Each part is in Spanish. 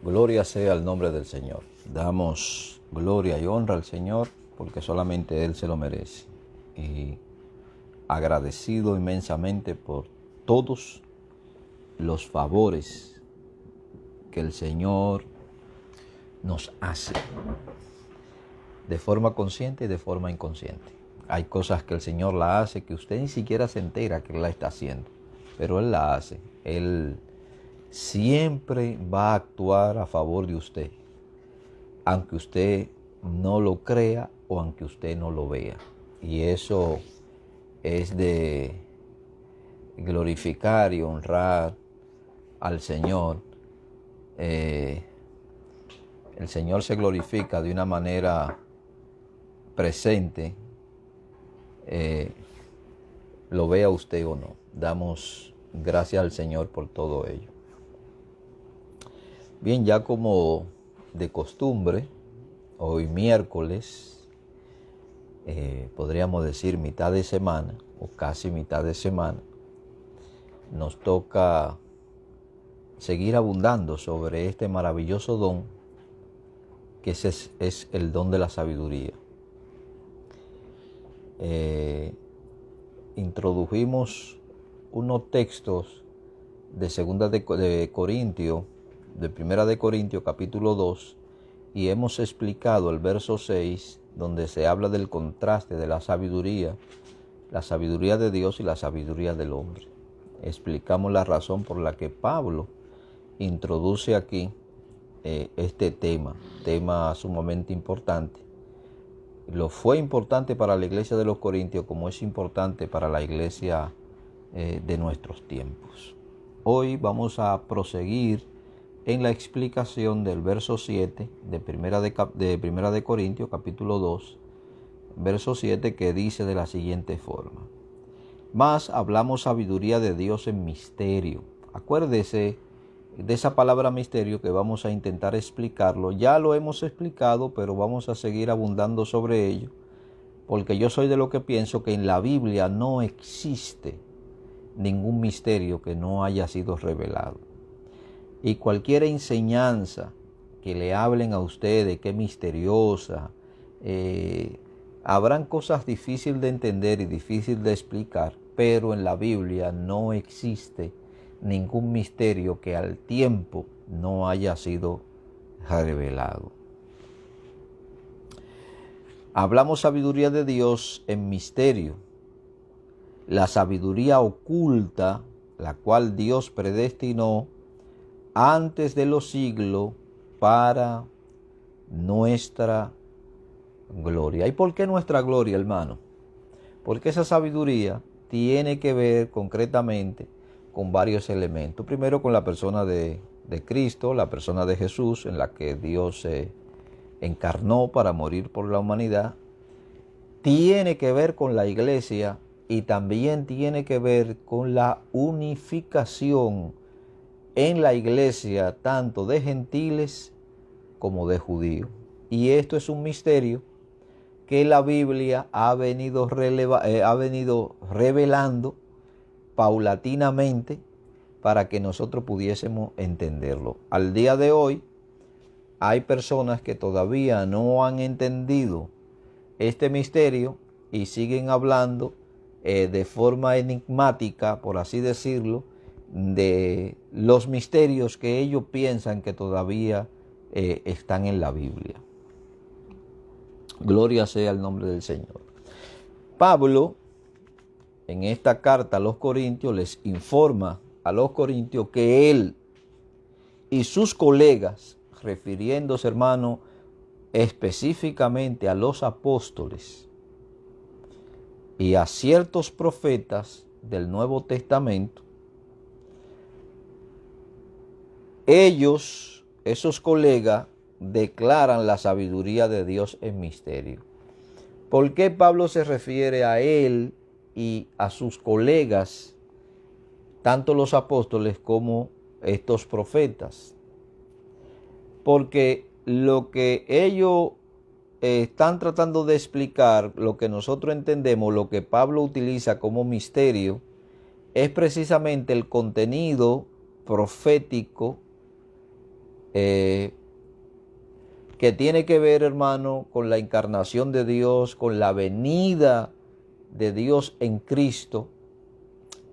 Gloria sea al nombre del Señor. Damos gloria y honra al Señor porque solamente Él se lo merece. Y agradecido inmensamente por todos los favores que el Señor nos hace, de forma consciente y de forma inconsciente. Hay cosas que el Señor la hace que usted ni siquiera se entera que Él la está haciendo, pero Él la hace. Él siempre va a actuar a favor de usted, aunque usted no lo crea o aunque usted no lo vea. Y eso es de glorificar y honrar al Señor. El Señor se glorifica de una manera presente, lo vea usted o no. Damos gracias al Señor por todo ello. Bien, ya como de costumbre, hoy miércoles, podríamos decir mitad de semana o casi mitad de semana, nos toca seguir abundando sobre este maravilloso don que es el don de la sabiduría. Introdujimos unos textos de segunda de Corintios, de primera de Corintios capítulo 2, y hemos explicado el verso 6, donde se habla del contraste de la sabiduría de Dios y la sabiduría del hombre. Explicamos la razón por la que Pablo introduce aquí este tema sumamente importante. Lo fue importante para la iglesia de los Corintios como es importante para la iglesia de nuestros tiempos. Hoy vamos a proseguir en la explicación del verso 7 de primera de Corintios capítulo 2, verso 7, que dice de la siguiente forma: Mas hablamos sabiduría de Dios en misterio. Acuérdese de esa palabra misterio que vamos a intentar explicarlo. Ya lo hemos explicado, pero vamos a seguir abundando sobre ello, porque yo soy de lo que pienso que en la Biblia no existe ningún misterio que no haya sido revelado. Y cualquier enseñanza que le hablen a ustedes que es misteriosa, habrán cosas difíciles de entender y difíciles de explicar, pero en la Biblia no existe ningún misterio que al tiempo no haya sido revelado. Hablamos sabiduría de Dios en misterio, la sabiduría oculta, la cual Dios predestinó antes de los siglos para nuestra gloria. ¿Y por qué nuestra gloria, hermano? Porque esa sabiduría tiene que ver concretamente con varios elementos. Primero, con la persona de Cristo, la persona de Jesús, en la que Dios se encarnó para morir por la humanidad. Tiene que ver con la iglesia y también tiene que ver con la unificación en la iglesia tanto de gentiles como de judíos. Y esto es un misterio que la Biblia ha venido revelando paulatinamente para que nosotros pudiésemos entenderlo. Al día de hoy hay personas que todavía no han entendido este misterio y siguen hablando de forma enigmática, por así decirlo, de los misterios que ellos piensan que todavía están en la Biblia. Gloria sea el nombre del Señor. Pablo, en esta carta a los Corintios, les informa a los Corintios que él y sus colegas, refiriéndose, hermano, específicamente a los apóstoles y a ciertos profetas del Nuevo Testamento, ellos, esos colegas, declaran la sabiduría de Dios en misterio. ¿Por qué Pablo se refiere a él y a sus colegas, tanto los apóstoles como estos profetas? Porque lo que ellos están tratando de explicar, lo que nosotros entendemos, lo que Pablo utiliza como misterio, es precisamente el contenido profético que tiene que ver, hermano, con la encarnación de Dios, con la venida de Dios en Cristo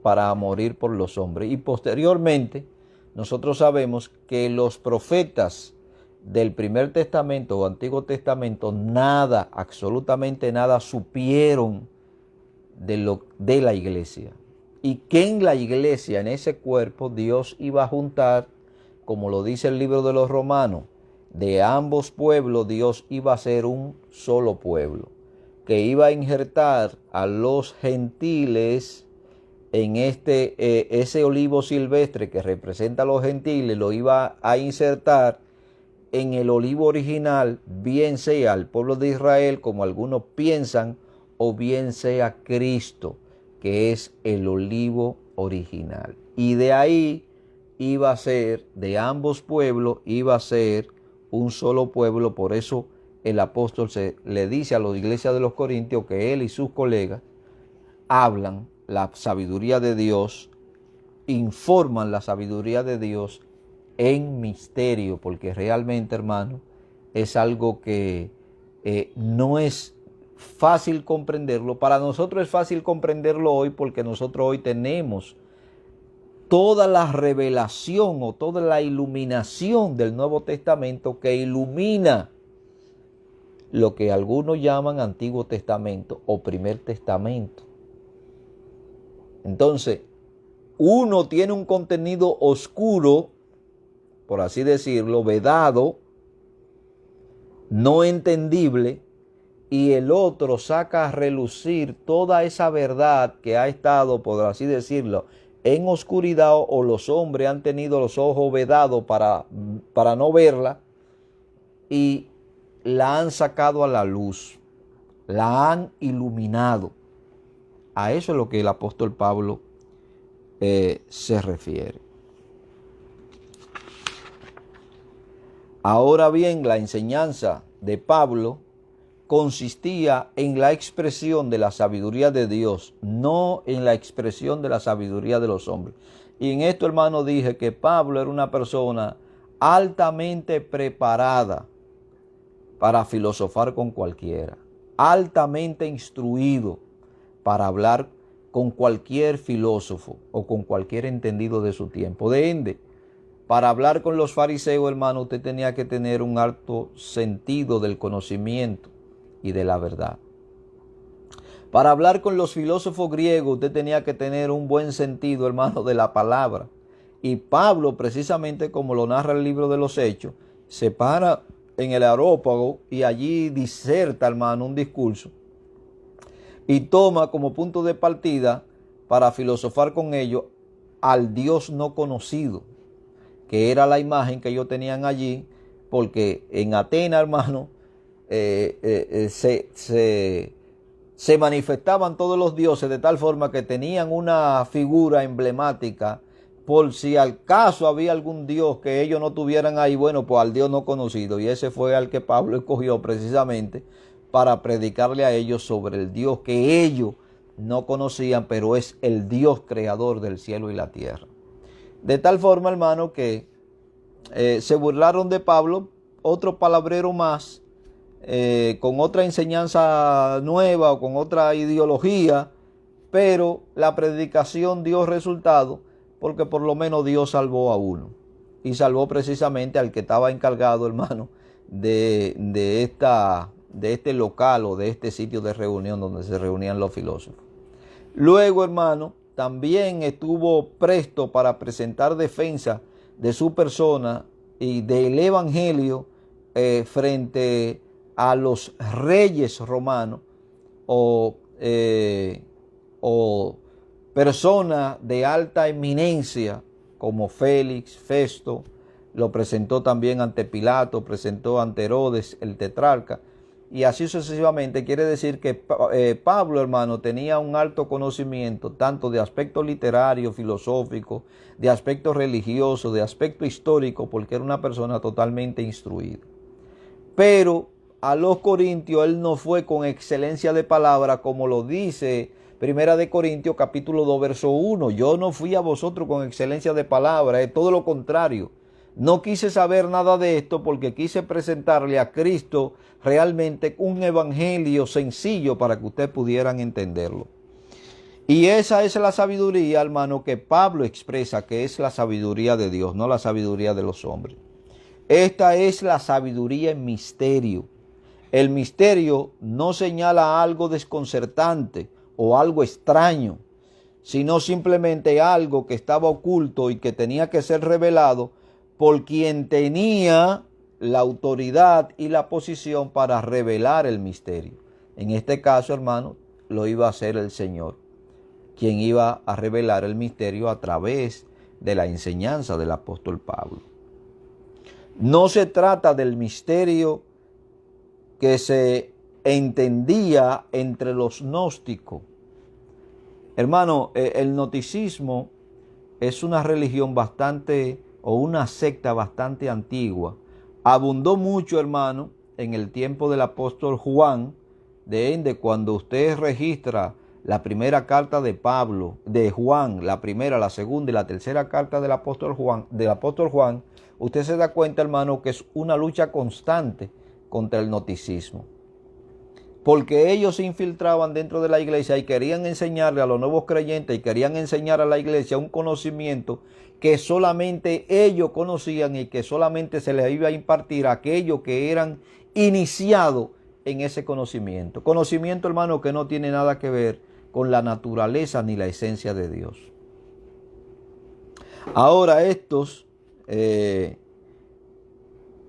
para morir por los hombres. Y posteriormente, nosotros sabemos que los profetas del Primer Testamento o Antiguo Testamento nada, absolutamente nada supieron de la iglesia. Y que en la iglesia, en ese cuerpo, Dios iba a juntar, como lo dice el libro de los Romanos, de ambos pueblos Dios iba a ser un solo pueblo, que iba a injertar a los gentiles en ese olivo silvestre que representa a los gentiles, lo iba a insertar en el olivo original, bien sea el pueblo de Israel, como algunos piensan, o bien sea Cristo, que es el olivo original. Y de ahí iba a ser, de ambos pueblos, iba a ser un solo pueblo. Por eso el apóstol le dice a la iglesia de los Corintios que él y sus colegas hablan la sabiduría de Dios, informan la sabiduría de Dios en misterio, porque realmente, hermano, es algo que no es fácil comprenderlo. Para nosotros es fácil comprenderlo hoy porque nosotros hoy tenemos toda la revelación o toda la iluminación del Nuevo Testamento que ilumina lo que algunos llaman Antiguo Testamento o Primer Testamento. Entonces, uno tiene un contenido oscuro, por así decirlo, vedado, no entendible, y el otro saca a relucir toda esa verdad que ha estado, por así decirlo, en oscuridad, o los hombres han tenido los ojos vedados para no verla, y la han sacado a la luz, la han iluminado. A eso es lo que el apóstol Pablo se refiere. Ahora bien, la enseñanza de Pablo consistía en la expresión de la sabiduría de Dios, no en la expresión de la sabiduría de los hombres. Y en esto, hermano, dije que Pablo era una persona altamente preparada para filosofar con cualquiera, altamente instruido para hablar con cualquier filósofo o con cualquier entendido de su tiempo. De ende, para hablar con los fariseos, hermano, usted tenía que tener un alto sentido del conocimiento y de la verdad. Para hablar con los filósofos griegos, usted tenía que tener un buen sentido, hermano, de la palabra. Y Pablo, precisamente como lo narra el libro de los Hechos, se para en el Areópago y allí diserta, hermano, un discurso. Y toma como punto de partida para filosofar con ellos al Dios no conocido, que era la imagen que ellos tenían allí, porque en Atenas, hermano, se manifestaban todos los dioses de tal forma que tenían una figura emblemática por si al caso había algún dios que ellos no tuvieran ahí, bueno, pues al Dios no conocido. Y ese fue al que Pablo escogió precisamente para predicarle a ellos sobre el Dios que ellos no conocían, pero es el Dios creador del cielo y la tierra. De tal forma, hermano, que se burlaron de Pablo, otro palabrero más, con otra enseñanza nueva o con otra ideología, pero la predicación dio resultado porque por lo menos Dios salvó a uno. Y salvó precisamente al que estaba encargado, hermano, de este local o de este sitio de reunión donde se reunían los filósofos. Luego, hermano, también estuvo presto para presentar defensa de su persona y del evangelio frente a los reyes romanos o personas de alta eminencia como Félix, Festo. Lo presentó también ante Pilato, presentó ante Herodes, el tetrarca, y así sucesivamente. Quiere decir que Pablo, hermano, tenía un alto conocimiento tanto de aspecto literario, filosófico, de aspecto religioso, de aspecto histórico, porque era una persona totalmente instruida. Pero a los corintios él no fue con excelencia de palabra, como lo dice Primera de Corintios capítulo 2 verso 1. Yo no fui a vosotros con excelencia de palabra, es todo lo contrario. No quise saber nada de esto porque quise presentarle a Cristo realmente un evangelio sencillo para que ustedes pudieran entenderlo. Y esa es la sabiduría, hermano, que Pablo expresa, que es la sabiduría de Dios, no la sabiduría de los hombres. Esta es la sabiduría en misterio. El misterio no señala algo desconcertante o algo extraño, sino simplemente algo que estaba oculto y que tenía que ser revelado por quien tenía la autoridad y la posición para revelar el misterio. En este caso, hermano, lo iba a hacer el Señor, quien iba a revelar el misterio a través de la enseñanza del apóstol Pablo. No se trata del misterio que se entendía entre los gnósticos. Hermano, el gnosticismo es una religión bastante, o una secta bastante antigua. Abundó mucho, hermano, en el tiempo del apóstol Juan, de ende, cuando usted registra la primera carta de Pablo, de Juan, la primera, la segunda y la tercera carta del apóstol Juan, usted se da cuenta, hermano, que es una lucha constante contra el gnosticismo. Porque ellos se infiltraban dentro de la iglesia y querían enseñarle a los nuevos creyentes y querían enseñar a la iglesia un conocimiento que solamente ellos conocían y que solamente se les iba a impartir a aquellos que eran iniciados en ese conocimiento. Conocimiento, hermano, que no tiene nada que ver con la naturaleza ni la esencia de Dios. Ahora estos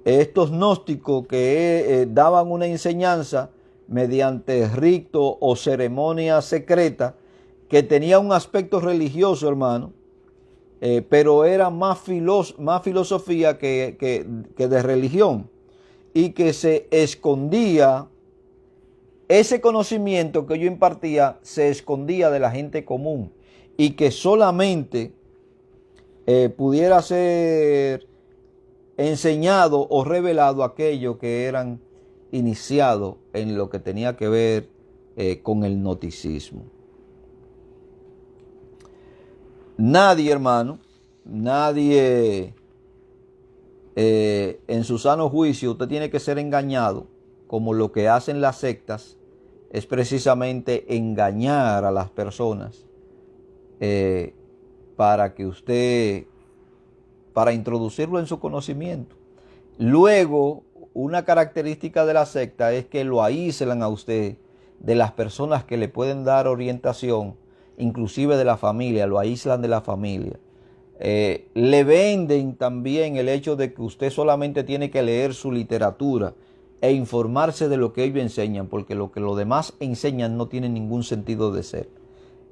gnósticos que daban una enseñanza mediante rito o ceremonia secreta que tenía un aspecto religioso, hermano, pero era más filosofía que de religión, y que se escondía, ese conocimiento que yo impartía se escondía de la gente común y que solamente pudiera ser enseñado o revelado a aquellos que eran iniciados en lo que tenía que ver con el gnosticismo. Nadie, hermano, nadie en su sano juicio, usted tiene que ser engañado, como lo que hacen las sectas, es precisamente engañar a las personas para que usted, para introducirlo en su conocimiento. Luego, una característica de la secta es que lo aíslan a usted de las personas que le pueden dar orientación, inclusive de la familia, lo aíslan de la familia. Le venden también el hecho de que usted solamente tiene que leer su literatura e informarse de lo que ellos enseñan, porque lo que los demás enseñan no tiene ningún sentido de ser.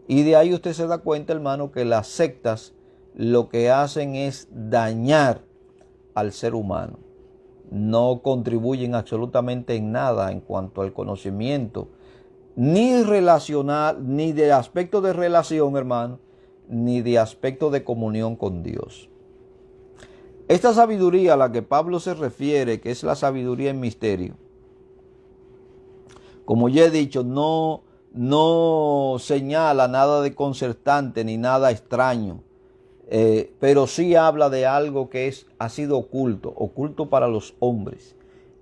Y de ahí usted se da cuenta, hermano, que las sectas lo que hacen es dañar al ser humano. No contribuyen absolutamente en nada en cuanto al conocimiento, ni relacional, ni de aspecto de relación, hermano, ni de aspecto de comunión con Dios. Esta sabiduría a la que Pablo se refiere, que es la sabiduría en misterio, como ya he dicho, no señala nada de concertante ni nada extraño, pero sí habla de algo que ha sido oculto para los hombres,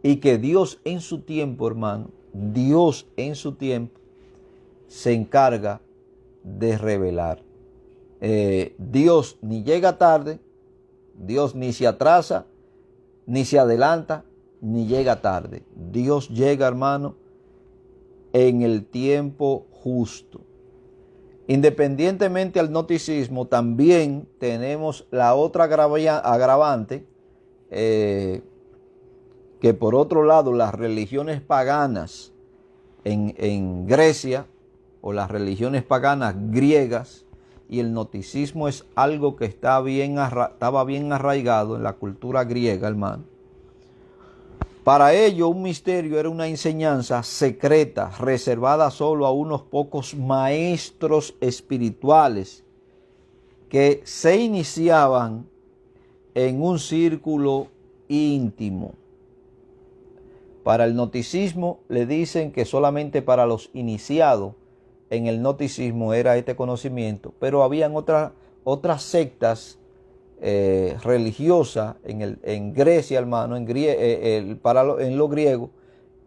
y que Dios en su tiempo, hermano, Dios en su tiempo se encarga de revelar. Dios ni llega tarde, Dios ni se atrasa, ni se adelanta, ni llega tarde. Dios llega, hermano, en el tiempo justo. Independientemente al gnosticismo, también tenemos la otra agravante, que por otro lado las religiones paganas en Grecia, o las religiones paganas griegas, y el gnosticismo es algo que estaba bien arraigado en la cultura griega, hermano. Para ello, un misterio era una enseñanza secreta, reservada solo a unos pocos maestros espirituales que se iniciaban en un círculo íntimo. Para el gnosticismo le dicen que solamente para los iniciados en el gnosticismo era este conocimiento, pero habían otras sectas religiosa en Grecia, hermano, en lo griego,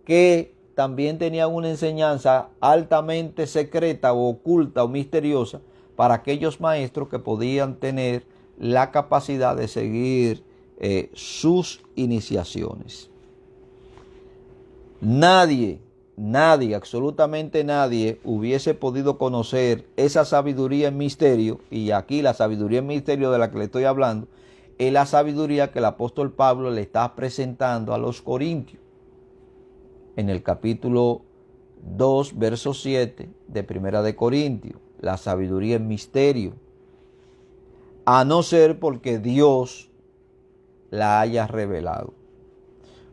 que también tenían una enseñanza altamente secreta o oculta o misteriosa para aquellos maestros que podían tener la capacidad de seguir sus iniciaciones. Nadie, absolutamente nadie hubiese podido conocer esa sabiduría en misterio, y aquí la sabiduría en misterio de la que le estoy hablando es la sabiduría que el apóstol Pablo le está presentando a los corintios. En el capítulo 2, verso 7 de Primera de Corintios, la sabiduría en misterio, a no ser porque Dios la haya revelado.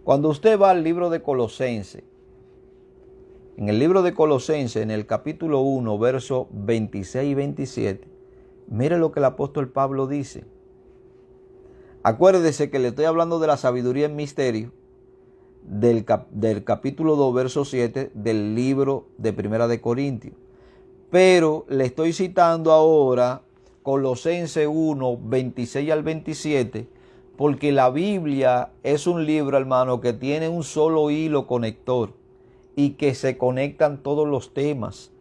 Cuando usted va al libro de Colosenses, en el libro de Colosenses, en el capítulo 1, versos 26 y 27, mire lo que el apóstol Pablo dice. Acuérdese que le estoy hablando de la sabiduría en misterio, del capítulo 2, verso 7 del libro de Primera de Corintios. Pero le estoy citando ahora Colosenses 1, 26 al 27, porque la Biblia es un libro, hermano, que tiene un solo hilo conector y que se conectan todos los temas.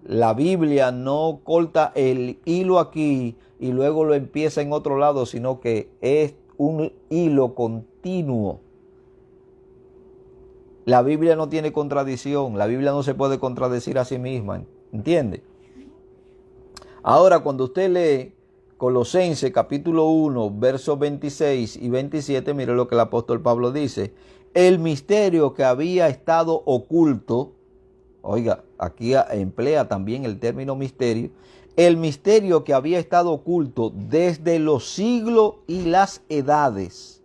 La Biblia no corta el hilo aquí y luego lo empieza en otro lado, sino que es un hilo continuo. La Biblia no tiene contradicción, la Biblia no se puede contradecir a sí misma, ¿entiende? Ahora, cuando usted lee Colosenses capítulo 1, versos 26 y 27, mire lo que el apóstol Pablo dice. El misterio que había estado oculto, oiga, aquí emplea también el término misterio, el misterio que había estado oculto desde los siglos y las edades,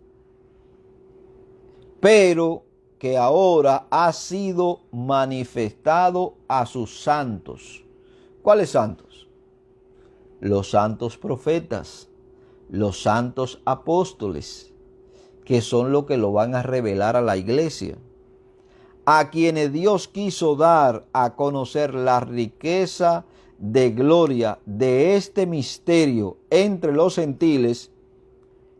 pero que ahora ha sido manifestado a sus santos. ¿Cuáles santos? Los santos profetas, los santos apóstoles, que son los que lo van a revelar a la iglesia, a quienes Dios quiso dar a conocer la riqueza de gloria de este misterio entre los gentiles,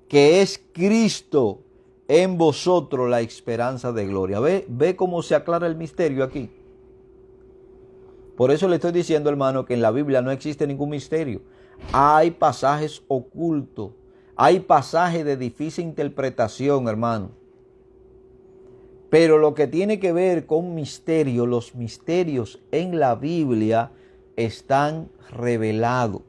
que es Cristo en vosotros, la esperanza de gloria. Ve cómo se aclara el misterio aquí. Por eso le estoy diciendo, hermano, que en la Biblia no existe ningún misterio. Hay pasajes ocultos, hay pasajes de difícil interpretación, hermano. Pero lo que tiene que ver con misterio, los misterios en la Biblia están revelados.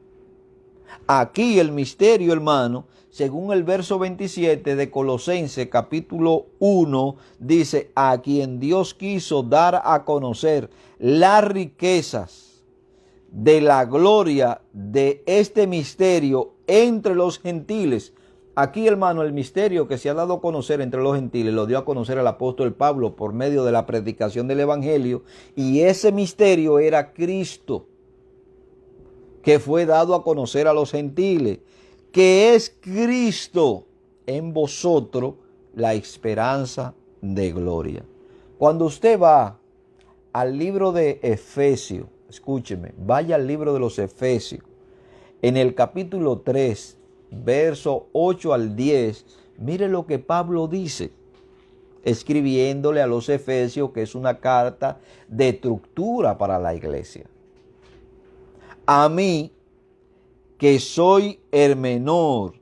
Aquí el misterio, hermano, según el verso 27 de Colosenses capítulo 1, dice, a quien Dios quiso dar a conocer las riquezas de la gloria de este misterio entre los gentiles. Aquí, hermano, el misterio que se ha dado a conocer entre los gentiles lo dio a conocer el apóstol Pablo por medio de la predicación del evangelio, y ese misterio era Cristo, que fue dado a conocer a los gentiles, que es Cristo en vosotros, la esperanza de gloria. Cuando usted va al libro de Efesios, escúcheme, vaya al libro de los Efesios, en el capítulo 3, verso 8 al 10, mire lo que Pablo dice, escribiéndole a los Efesios, que es una carta de estructura para la iglesia. A mí, que soy el menor,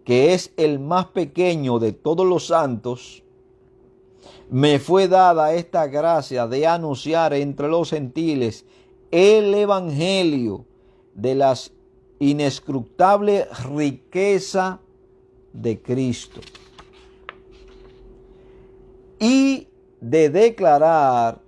que es el más pequeño de todos los santos, me fue dada esta gracia de anunciar entre los gentiles el evangelio de las inescrutables riquezas de Cristo, y de declarar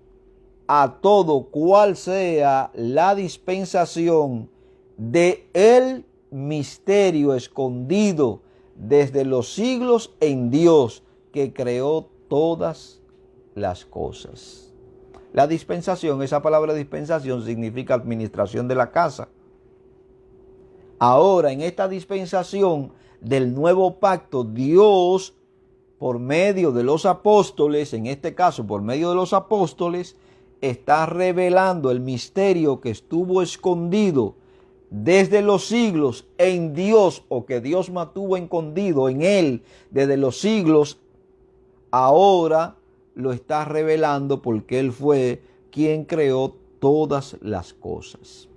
a todo cual sea la dispensación de el misterio escondido desde los siglos en Dios, que creó todas las cosas. La dispensación, esa palabra dispensación significa administración de la casa. Ahora, en esta dispensación del nuevo pacto, Dios, por medio de los apóstoles, en este caso por medio de los apóstoles, está revelando el misterio que estuvo escondido desde los siglos en Dios, o que Dios mantuvo escondido en Él desde los siglos, ahora lo está revelando porque Él fue quien creó todas las cosas.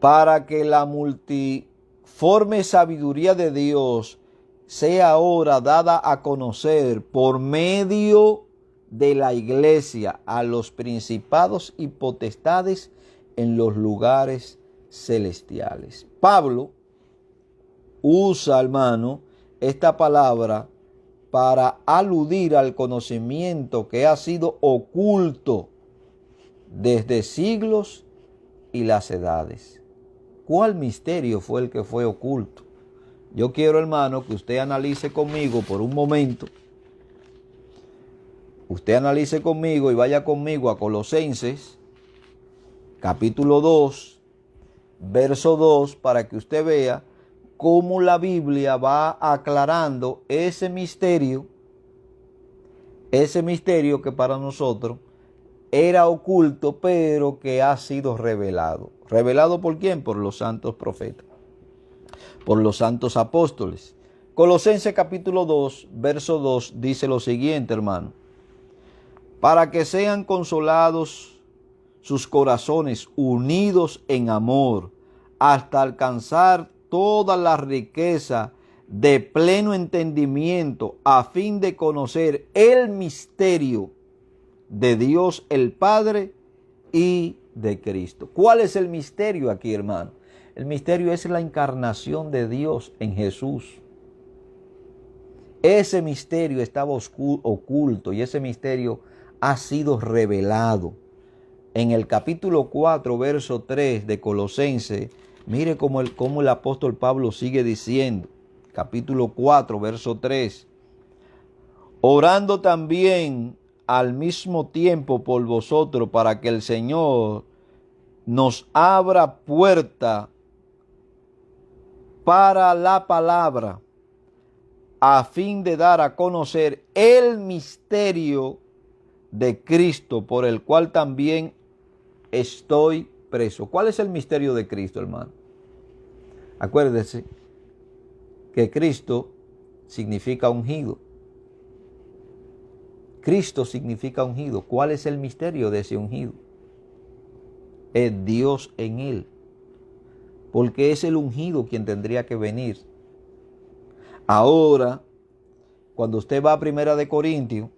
Para que la multiforme sabiduría de Dios sea ahora dada a conocer por medio de la iglesia a los principados y potestades en los lugares celestiales. Pablo usa, hermano, esta palabra para aludir al conocimiento que ha sido oculto desde siglos y las edades. ¿Cuál misterio fue el que fue oculto? Yo quiero, hermano, que usted analice conmigo por un momento. Usted analice conmigo y vaya conmigo a Colosenses, capítulo 2, verso 2, para que usted vea cómo la Biblia va aclarando ese misterio que para nosotros era oculto, pero que ha sido revelado. ¿Revelado por quién? Por los santos profetas, por los santos apóstoles. Colosenses capítulo 2, verso 2 dice lo siguiente, hermano. Para que sean consolados sus corazones unidos en amor, hasta alcanzar toda la riqueza de pleno entendimiento, a fin de conocer el misterio de Dios el Padre y de Cristo. ¿Cuál es el misterio aquí, hermano? El misterio es la encarnación de Dios en Jesús. Ese misterio estaba oculto y ese misterio ha sido revelado. En el capítulo 4, verso 3 de Colosenses, mire cómo el apóstol Pablo sigue diciendo. Capítulo 4, verso 3. Orando también al mismo tiempo por vosotros, para que el Señor nos abra puerta para la palabra, a fin de dar a conocer el misterio de Cristo, por el cual también estoy preso. ¿Cuál es el misterio de Cristo, hermano? Acuérdese que Cristo significa ungido. Cristo significa ungido. ¿Cuál es el misterio de ese ungido? Es Dios en él. Porque es el ungido quien tendría que venir. Ahora, cuando usted va a Primera de Corintios,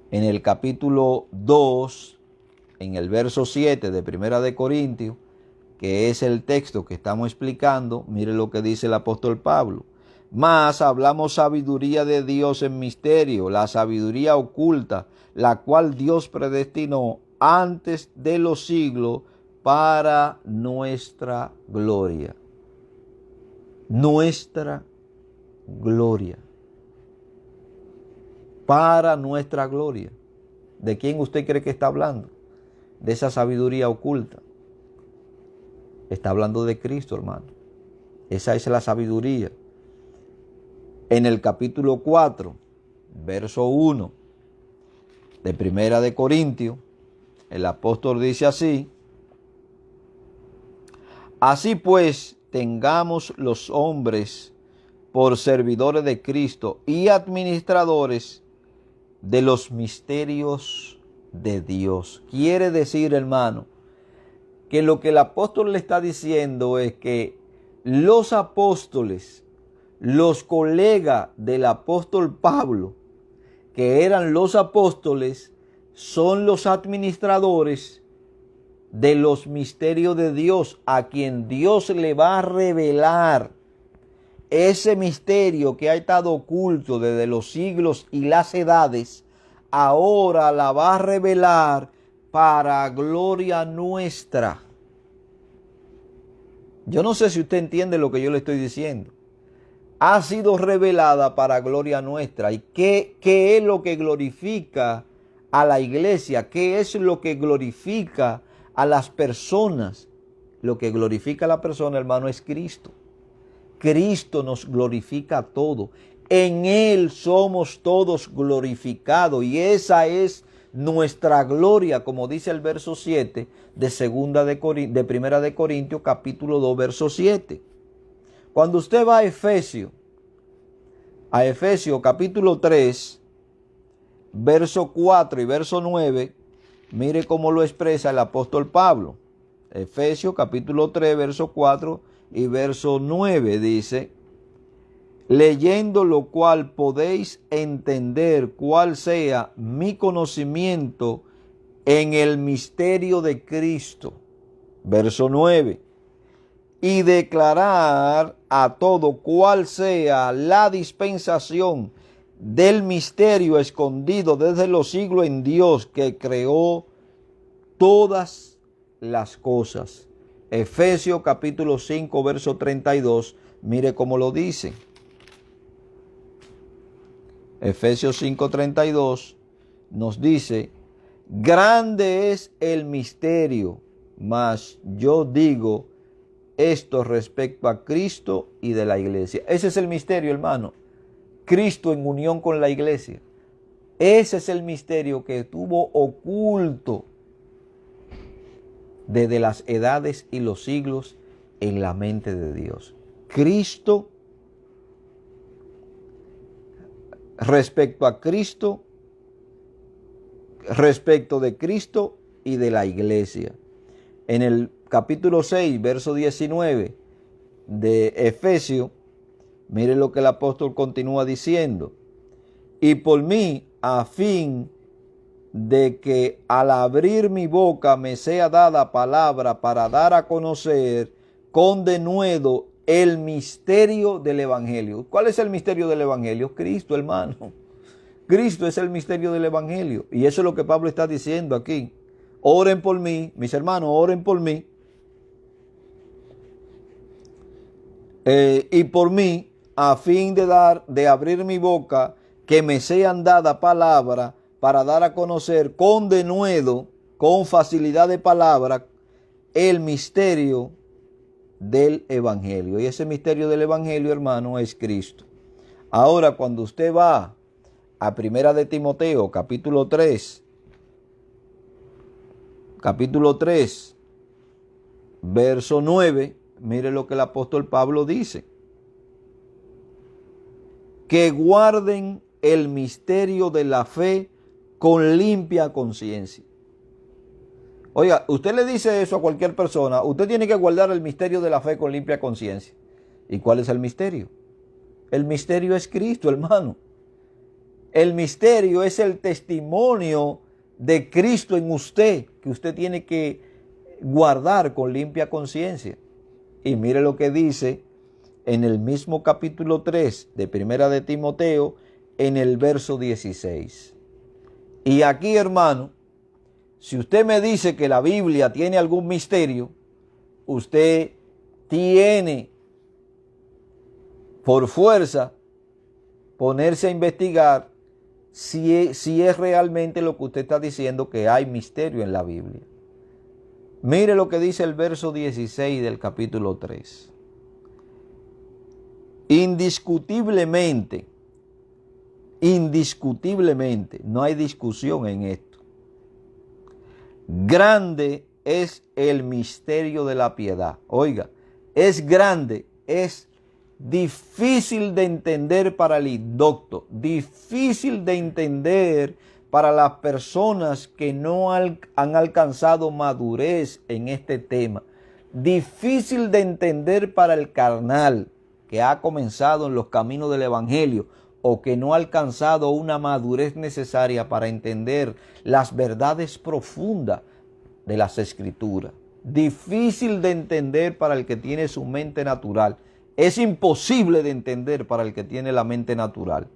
en el capítulo 2, en el verso 7 de Primera de Corintios, que es el texto que estamos explicando, mire lo que dice el apóstol Pablo. Mas hablamos sabiduría de Dios en misterio, la sabiduría oculta, la cual Dios predestinó antes de los siglos para nuestra gloria. Nuestra gloria. Para nuestra gloria. ¿De quién usted cree que está hablando? De esa sabiduría oculta. Está hablando de Cristo, hermano. Esa es la sabiduría. En el capítulo 4, verso 1 de Primera de Corintios, el apóstol dice así: así pues, tengamos los hombres por servidores de Cristo y administradores de los misterios de Dios. Quiere decir, hermano, que lo que el apóstol le está diciendo es que los apóstoles, los colegas del apóstol Pablo, que eran los apóstoles, son los administradores de los misterios de Dios, a quien Dios le va a revelar ese misterio que ha estado oculto desde los siglos y las edades. Ahora la va a revelar para gloria nuestra. Yo no sé si usted entiende lo que yo le estoy diciendo. Ha sido revelada para gloria nuestra. ¿Y qué es lo que glorifica a la iglesia? ¿Qué es lo que glorifica a las personas? Lo que glorifica a la persona, hermano, es Cristo. Cristo nos glorifica todo. En Él somos todos glorificados. Y esa es nuestra gloria, como dice el verso 7 de Primera de Corintios, capítulo 2, verso 7. Cuando usted va a Efesios capítulo 3, verso 4 y verso 9, mire cómo lo expresa el apóstol Pablo. Efesios capítulo 3, verso 4 y verso 9 dice: leyendo lo cual podéis entender cuál sea mi conocimiento en el misterio de Cristo. Verso 9. Y declarar a todo cuál sea la dispensación del misterio escondido desde los siglos en Dios, que creó todas las cosas. Efesios capítulo 5, verso 32. Mire cómo lo dice. Efesios 5:32 nos dice: grande es el misterio, mas yo digo esto respecto a Cristo y de la iglesia. Ese es el misterio, hermano. Cristo en unión con la iglesia. Ese es el misterio que estuvo oculto desde las edades y los siglos en la mente de Dios. Cristo, respecto a Cristo, respecto de Cristo y de la iglesia. En el capítulo 6, verso 19 de Efesios, mire lo que el apóstol continúa diciendo: y por mí, a fin de que al abrir mi boca me sea dada palabra para dar a conocer con denuedo el misterio del evangelio. ¿Cuál es el misterio del evangelio? Cristo, hermano. Cristo es el misterio del evangelio. Y eso es lo que Pablo está diciendo aquí. Oren por mí, mis hermanos, oren por mí. Y por mí, a fin de abrir mi boca, que me sean dada palabra para dar a conocer con denuedo, con facilidad de palabra, el misterio del evangelio. Y ese misterio del evangelio, hermano, es Cristo. Ahora, cuando usted va a Primera de Timoteo, capítulo 3, verso 9, mire lo que el apóstol Pablo dice: que guarden el misterio de la fe con limpia conciencia. Oiga, usted le dice eso a cualquier persona: usted tiene que guardar el misterio de la fe con limpia conciencia. ¿Y cuál es el misterio? El misterio es Cristo, hermano. El misterio es el testimonio de Cristo en usted, que usted tiene que guardar con limpia conciencia. Y mire lo que dice en el mismo capítulo 3 de Primera de Timoteo, en el verso 16. Y aquí, hermano, si usted me dice que la Biblia tiene algún misterio, usted tiene por fuerza ponerse a investigar si es realmente lo que usted está diciendo, que hay misterio en la Biblia. Mire lo que dice el verso 16 del capítulo 3. Indiscutiblemente, no hay discusión en esto. Grande es el misterio de la piedad. Oiga, es grande, es difícil de entender para el indocto, difícil de entender para las personas que no han alcanzado madurez en este tema, difícil de entender para el carnal que ha comenzado en los caminos del evangelio o que no ha alcanzado una madurez necesaria para entender las verdades profundas de las Escrituras. Difícil de entender para el que tiene su mente natural. Es imposible de entender para el que tiene la mente natural.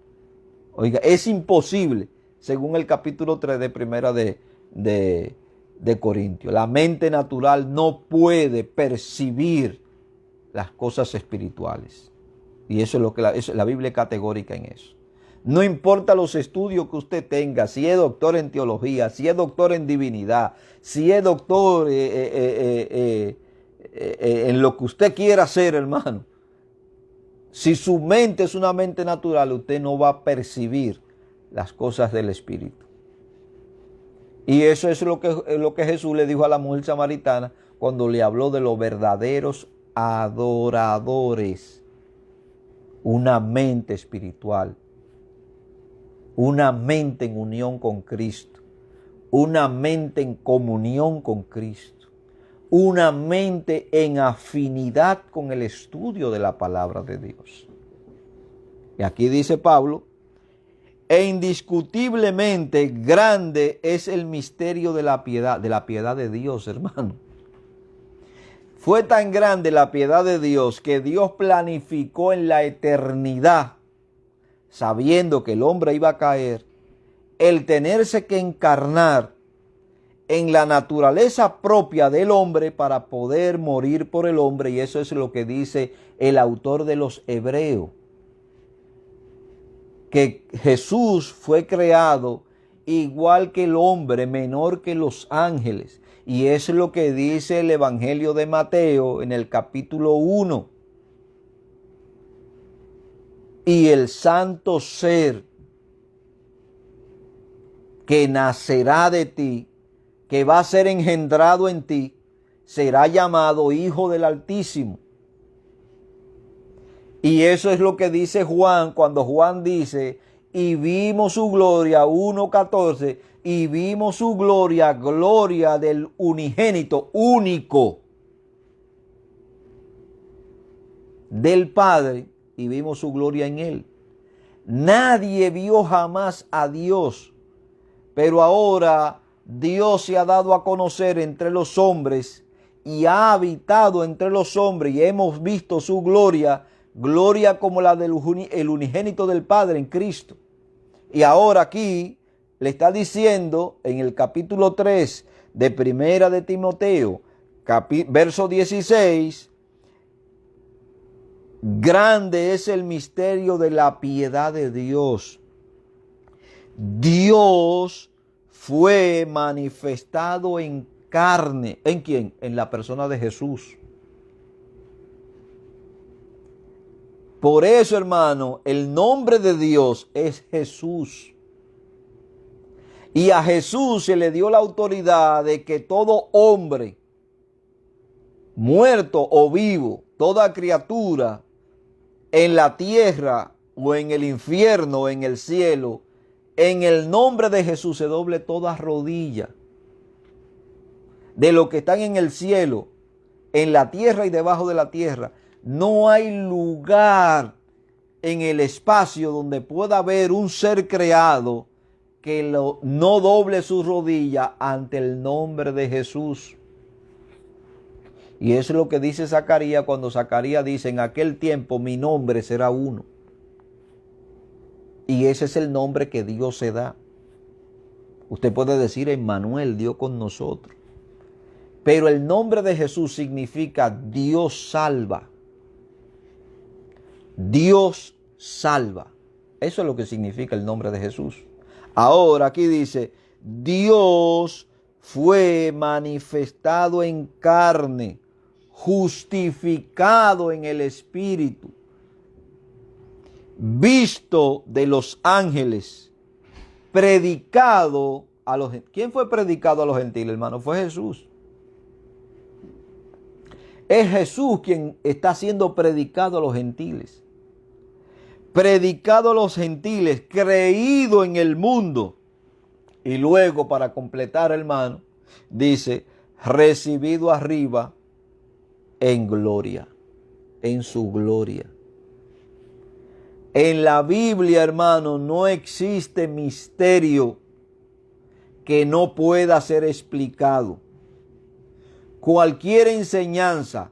Oiga, es imposible, según el capítulo 3 de Primera de Corintios. La mente natural no puede percibir las cosas espirituales. Y eso es lo que la Biblia es categórica en eso. No importa los estudios que usted tenga, si es doctor en teología, si es doctor en divinidad, si es doctor en lo que usted quiera hacer, hermano. Si su mente es una mente natural, usted no va a percibir las cosas del Espíritu. Y eso es lo que Jesús le dijo a la mujer samaritana cuando le habló de los verdaderos adoradores. Una mente espiritual, una mente en unión con Cristo, una mente en comunión con Cristo, una mente en afinidad con el estudio de la palabra de Dios. Y aquí dice Pablo, e indiscutiblemente grande es el misterio de la piedad de Dios, hermano. Fue tan grande la piedad de Dios que Dios planificó en la eternidad, sabiendo que el hombre iba a caer, el tenerse que encarnar en la naturaleza propia del hombre para poder morir por el hombre. Y eso es lo que dice el autor de los Hebreos, que Jesús fue creado igual que el hombre, menor que los ángeles. Y es lo que dice el Evangelio de Mateo en el capítulo 1. Y el santo ser que nacerá de ti, que va a ser engendrado en ti, será llamado Hijo del Altísimo. Y eso es lo que dice Juan cuando Juan dice, y vimos su gloria, 1:14, y vimos su gloria, gloria del unigénito, único del Padre, y vimos su gloria en él. Nadie vio jamás a Dios, pero ahora Dios se ha dado a conocer entre los hombres y ha habitado entre los hombres y hemos visto su gloria, gloria como la del unigénito del Padre en Cristo. Y ahora aquí le está diciendo en el capítulo 3 de Primera de Timoteo, verso 16, grande es el misterio de la piedad de Dios. Dios fue manifestado en carne. ¿En quién? En la persona de Jesús. Por eso, hermano, el nombre de Dios es Jesús. Y a Jesús se le dio la autoridad de que todo hombre, muerto o vivo, toda criatura, en la tierra o en el infierno o en el cielo, en el nombre de Jesús se doble toda rodilla. De los que están en el cielo, en la tierra y debajo de la tierra. No hay lugar en el espacio donde pueda haber un ser creado que no doble su rodilla ante el nombre de Jesús. Y eso es lo que dice Zacarías cuando Zacarías dice, en aquel tiempo mi nombre será uno. Y ese es el nombre que Dios se da. Usted puede decir, Emmanuel, Dios con nosotros. Pero el nombre de Jesús significa Dios salva. Dios salva. Eso es lo que significa el nombre de Jesús. Ahora aquí dice, Dios fue manifestado en carne, justificado en el Espíritu, visto de los ángeles, predicado a los gentiles. ¿Quién fue predicado a los gentiles, hermano? Fue Jesús. Es Jesús quien está siendo predicado a los gentiles. Predicado a los gentiles, creído en el mundo. Y luego, para completar, hermano, dice, recibido arriba en gloria, en su gloria. En la Biblia, hermano, no existe misterio que no pueda ser explicado. Cualquier enseñanza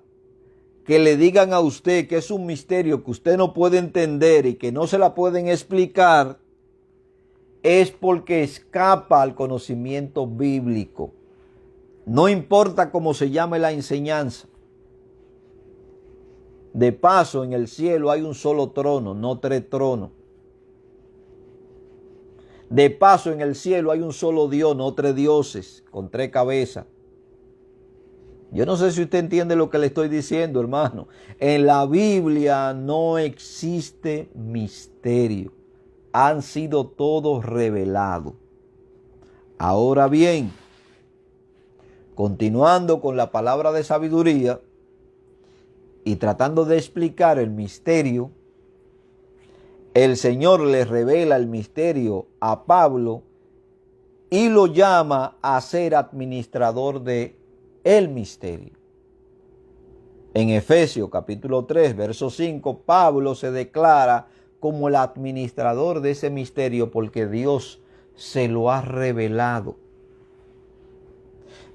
que le digan a usted que es un misterio que usted no puede entender y que no se la pueden explicar, es porque escapa al conocimiento bíblico. No importa cómo se llame la enseñanza. De paso, en el cielo hay un solo trono, no 3 tronos. De paso, en el cielo hay un solo Dios, no 3 dioses con 3 cabezas. Yo no sé si usted entiende lo que le estoy diciendo, hermano. En la Biblia no existe misterio. Han sido todos revelados. Ahora bien, continuando con la palabra de sabiduría y tratando de explicar el misterio, el Señor le revela el misterio a Pablo y lo llama a ser administrador de el misterio. En Efesios capítulo 3, verso 5, Pablo se declara como el administrador de ese misterio porque Dios se lo ha revelado.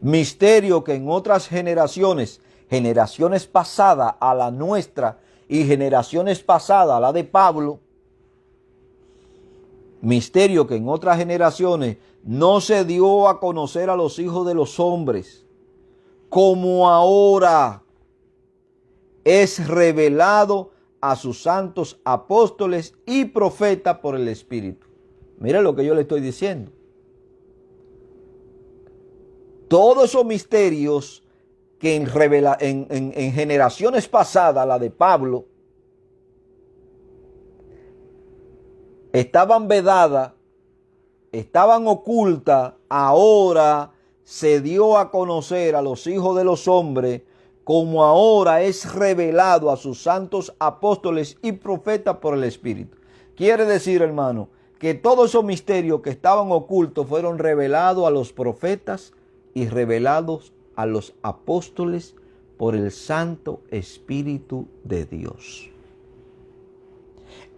Misterio que en otras generaciones, generaciones pasadas a la nuestra y generaciones pasadas a la de Pablo, misterio que en otras generaciones no se dio a conocer a los hijos de los hombres, como ahora es revelado a sus santos apóstoles y profetas por el Espíritu. Mira lo que yo le estoy diciendo. Todos esos misterios que en generaciones pasadas, la de Pablo, estaban vedadas, estaban ocultas, ahora se dio a conocer a los hijos de los hombres, como ahora es revelado a sus santos apóstoles y profetas por el Espíritu. Quiere decir, hermano, que todos esos misterios que estaban ocultos fueron revelados a los profetas y revelados a los apóstoles por el Santo Espíritu de Dios.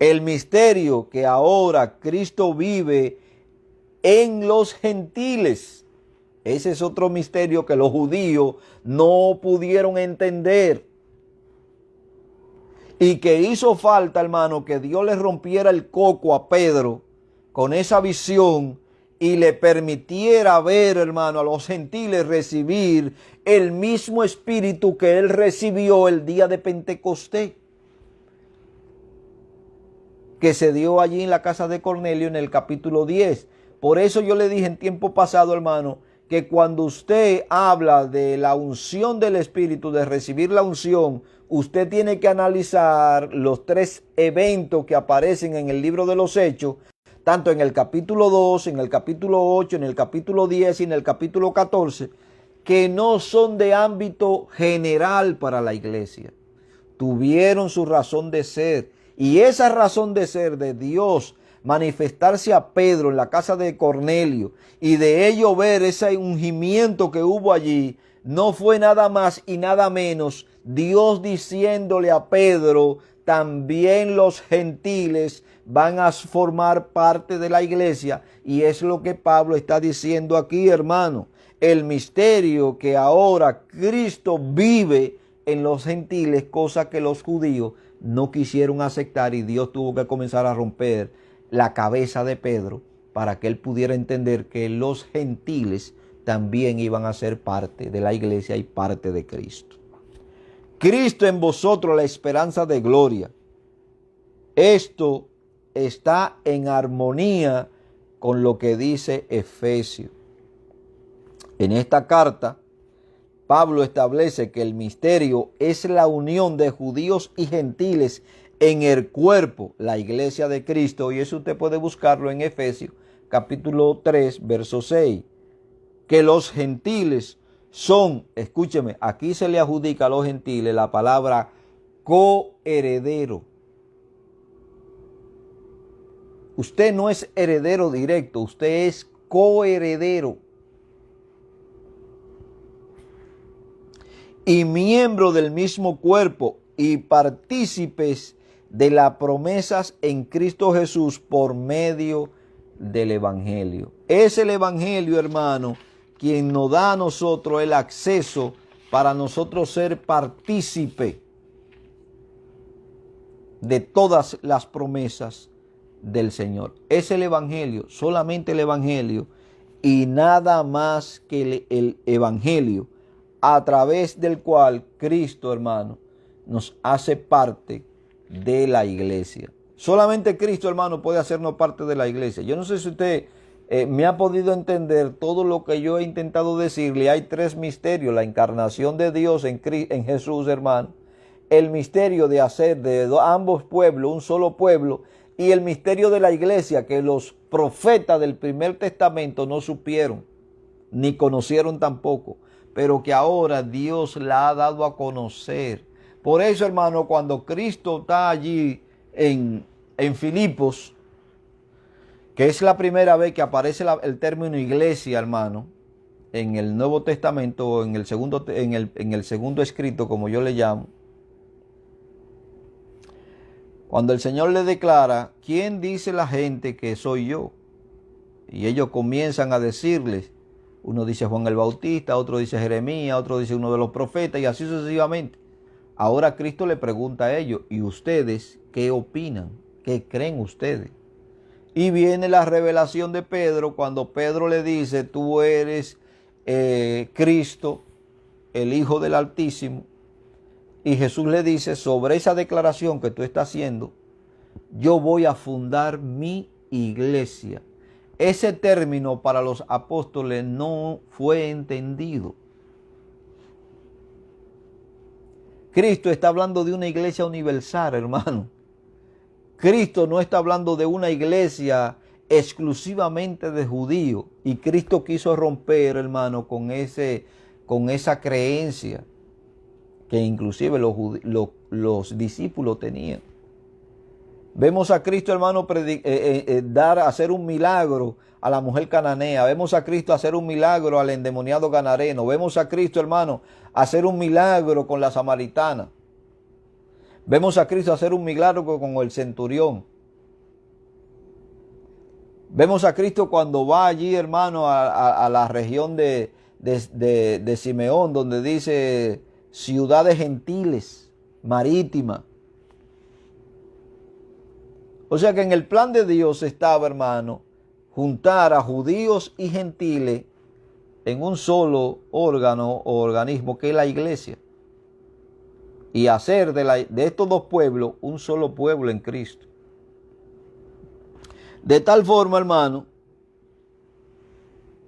El misterio que ahora Cristo vive en los gentiles, ese es otro misterio que los judíos no pudieron entender. Y que hizo falta, hermano, que Dios le rompiera el coco a Pedro con esa visión y le permitiera ver, hermano, a los gentiles recibir el mismo espíritu que él recibió el día de Pentecostés, que se dio allí en la casa de Cornelio en el capítulo 10. Por eso yo le dije en tiempo pasado, hermano, que cuando usted habla de la unción del Espíritu, de recibir la unción, usted tiene que analizar los 3 eventos que aparecen en el libro de los Hechos, tanto en el capítulo 2, en el capítulo 8, en el capítulo 10 y en el capítulo 14, que no son de ámbito general para la iglesia. Tuvieron su razón de ser, y esa razón de ser de Dios manifestarse a Pedro en la casa de Cornelio y de ello ver ese ungimiento que hubo allí, no fue nada más y nada menos Dios diciéndole a Pedro: también los gentiles van a formar parte de la iglesia. Y es lo que Pablo está diciendo aquí, hermano. El misterio que ahora Cristo vive en los gentiles, cosa que los judíos no quisieron aceptar, y Dios tuvo que comenzar a romper la cabeza de Pedro para que él pudiera entender que los gentiles también iban a ser parte de la iglesia y parte de Cristo. Cristo en vosotros, la esperanza de gloria. Esto está en armonía con lo que dice Efesios. En esta carta, Pablo establece que el misterio es la unión de judíos y gentiles en el cuerpo, la iglesia de Cristo, y eso usted puede buscarlo en Efesios capítulo 3, verso 6, que los gentiles son, escúcheme, aquí se le adjudica a los gentiles la palabra coheredero. Usted no es heredero directo, usted es coheredero. Y miembro del mismo cuerpo y partícipes de las promesas en Cristo Jesús por medio del Evangelio. Es el Evangelio, hermano, quien nos da a nosotros el acceso para nosotros ser partícipe de todas las promesas del Señor. Es el Evangelio, solamente el Evangelio y nada más que el Evangelio, a través del cual Cristo, hermano, nos hace parte de la iglesia. Solamente Cristo, hermano, puede hacernos parte de la iglesia. Yo no sé si usted me ha podido entender todo lo que yo he intentado decirle. Hay 3 misterios: la encarnación de Dios en Jesús, hermano, el misterio de hacer de ambos pueblos un solo pueblo, y el misterio de la iglesia que los profetas del primer testamento no supieron, ni conocieron tampoco, pero que ahora Dios la ha dado a conocer. Por eso, hermano, cuando Cristo está allí en Filipos, que es la primera vez que aparece el término iglesia, hermano, en el Nuevo Testamento, o en el segundo escrito, como yo le llamo, cuando el Señor le declara, ¿quién dice la gente que soy yo? Y ellos comienzan a decirles, uno dice Juan el Bautista, otro dice Jeremías, otro dice uno de los profetas, y así sucesivamente. Ahora Cristo le pregunta a ellos, ¿y ustedes qué opinan? ¿Qué creen ustedes? Y viene la revelación de Pedro, cuando Pedro le dice, tú eres Cristo, el Hijo del Altísimo. Y Jesús le dice, sobre esa declaración que tú estás haciendo, yo voy a fundar mi iglesia. Ese término para los apóstoles no fue entendido. Cristo está hablando de una iglesia universal, hermano. Cristo no está hablando de una iglesia exclusivamente de judíos. Y Cristo quiso romper, hermano, con esa creencia que inclusive los discípulos tenían. Vemos a Cristo, hermano, hacer un milagro a la mujer cananea. Vemos a Cristo hacer un milagro al endemoniado ganareno. Vemos a Cristo, hermano, hacer un milagro con la samaritana. Vemos a Cristo hacer un milagro con el centurión. Vemos a Cristo cuando va allí, hermano, a la región de Simeón, donde dice ciudades gentiles, marítimas. O sea que en el plan de Dios estaba, hermano, juntar a judíos y gentiles en un solo órgano o organismo que es la iglesia. Y hacer de estos dos pueblos un solo pueblo en Cristo. De tal forma, hermano,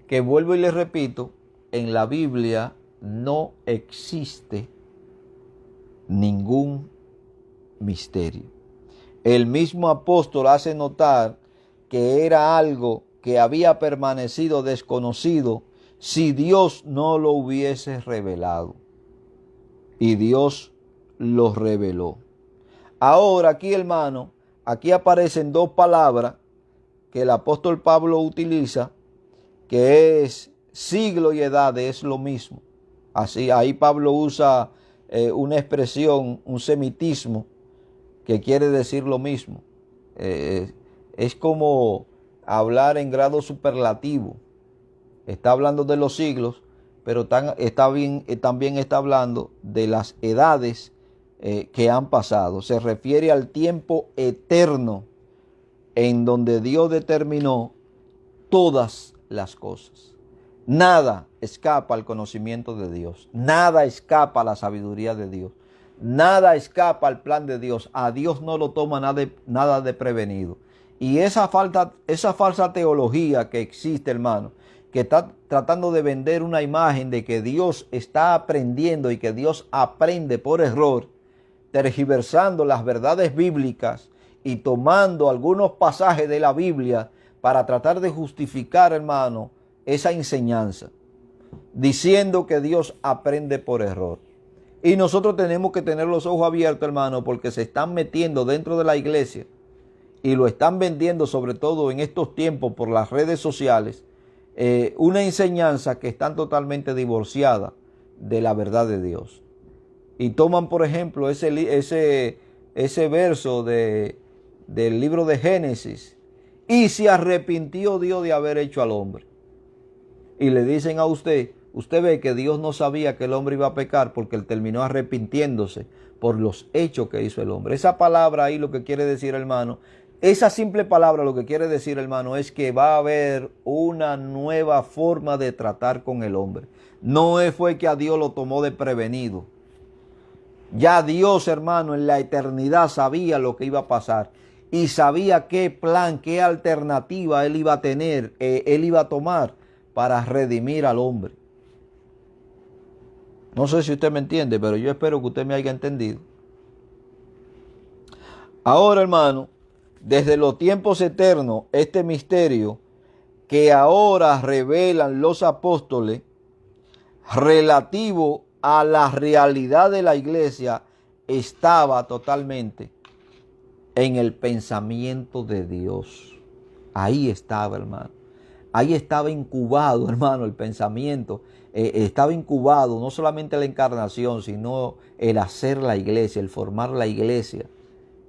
que vuelvo y les repito, en la Biblia no existe ningún misterio. El mismo apóstol hace notar que era algo que había permanecido desconocido si Dios no lo hubiese revelado. Y Dios lo reveló. Ahora aquí, hermano, aquí aparecen dos palabras que el apóstol Pablo utiliza, que es siglo y edad, es lo mismo. Así, ahí Pablo usa una expresión, un semitismo, que quiere decir lo mismo. Es como hablar en grado superlativo. Está hablando de los siglos, pero también está hablando de las edades que han pasado. Se refiere al tiempo eterno en donde Dios determinó todas las cosas. Nada escapa al conocimiento de Dios. Nada escapa a la sabiduría de Dios. Nada escapa al plan de Dios. A Dios no lo toma nada de prevenido. Y esa falsa teología que existe, hermano, que está tratando de vender una imagen de que Dios está aprendiendo y que Dios aprende por error, tergiversando las verdades bíblicas y tomando algunos pasajes de la Biblia para tratar de justificar, hermano, esa enseñanza, diciendo que Dios aprende por error. Y nosotros tenemos que tener los ojos abiertos, hermano, porque se están metiendo dentro de la iglesia y lo están vendiendo, sobre todo en estos tiempos por las redes sociales, una enseñanza que está totalmente divorciada de la verdad de Dios. Y toman, por ejemplo, ese verso del libro de Génesis. Y se arrepintió Dios de haber hecho al hombre. Y le dicen a usted ve que Dios no sabía que el hombre iba a pecar porque él terminó arrepintiéndose por los hechos que hizo el hombre. Esa palabra ahí lo que quiere decir, hermano, esa simple palabra lo que quiere decir, hermano, es que va a haber una nueva forma de tratar con el hombre. No fue que a Dios lo tomó de prevenido. Ya Dios, hermano, en la eternidad sabía lo que iba a pasar y sabía qué plan, qué alternativa él iba a tener, él iba a tomar para redimir al hombre. No sé si usted me entiende, pero yo espero que usted me haya entendido. Ahora, hermano, desde los tiempos eternos este misterio que ahora revelan los apóstoles relativo a la realidad de la iglesia estaba totalmente en el pensamiento de Dios. Ahí estaba, hermano. Ahí estaba incubado, hermano, el pensamiento. Estaba incubado no solamente la encarnación, sino el hacer la iglesia, el formar la iglesia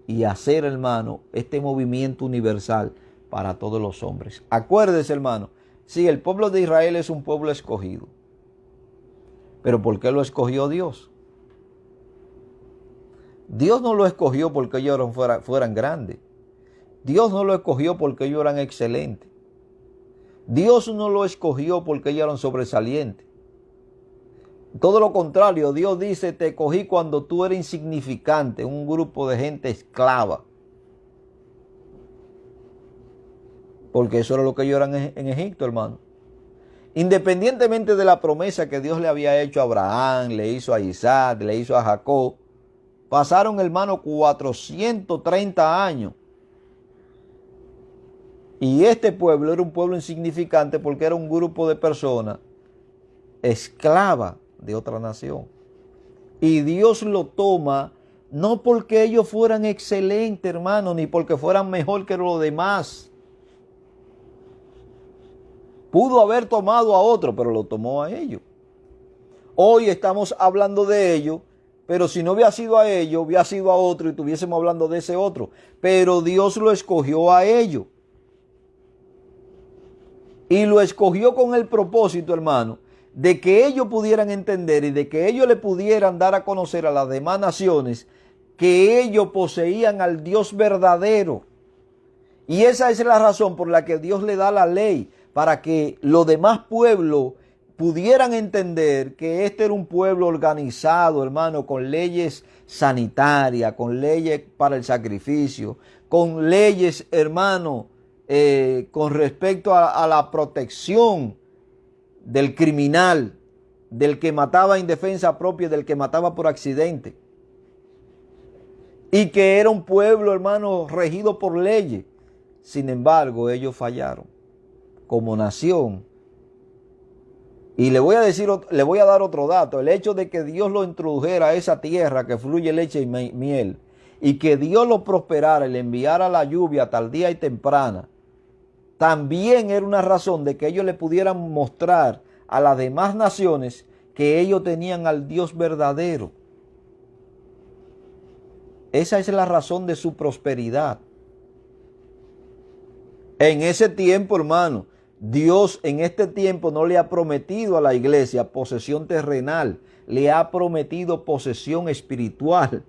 y hacer, hermano, este movimiento universal para todos los hombres. Acuérdese, hermano, sí, el pueblo de Israel es un pueblo escogido. Pero ¿por qué lo escogió Dios? Dios no lo escogió porque ellos fueran grandes. Dios no lo escogió porque ellos eran excelentes. Dios no lo escogió porque ellos eran sobresalientes. Todo lo contrario, Dios dice, te cogí cuando tú eres insignificante, un grupo de gente esclava. Porque eso era lo que ellos eran en Egipto, hermano. Independientemente de la promesa que Dios le había hecho a Abraham, le hizo a Isaac, le hizo a Jacob, pasaron, hermano, 430 años. Y este pueblo era un pueblo insignificante porque era un grupo de personas esclavas de otra nación. Y Dios lo toma no porque ellos fueran excelentes, hermano, ni porque fueran mejor que los demás. Pudo haber tomado a otro, pero lo tomó a ellos. Hoy estamos hablando de ellos, pero si no hubiera sido a ellos, hubiera sido a otro y estuviésemos hablando de ese otro. Pero Dios lo escogió a ellos. Y lo escogió con el propósito, hermano, de que ellos pudieran entender y de que ellos le pudieran dar a conocer a las demás naciones que ellos poseían al Dios verdadero. Y esa es la razón por la que Dios le da la ley, para que los demás pueblos pudieran entender que este era un pueblo organizado, hermano, con leyes sanitarias, con leyes para el sacrificio, con leyes, hermano, con respecto a la protección del criminal, del que mataba en defensa propia, del que mataba por accidente. Y que era un pueblo, hermano, regido por leyes. Sin embargo, ellos fallaron como nación. Y le voy a dar otro dato. El hecho de que Dios lo introdujera a esa tierra que fluye leche y miel, y que Dios lo prosperara y le enviara la lluvia tardía y temprana, también era una razón de que ellos le pudieran mostrar a las demás naciones que ellos tenían al Dios verdadero. Esa es la razón de su prosperidad. En ese tiempo, hermano, Dios en este tiempo no le ha prometido a la iglesia posesión terrenal, le ha prometido posesión espiritual.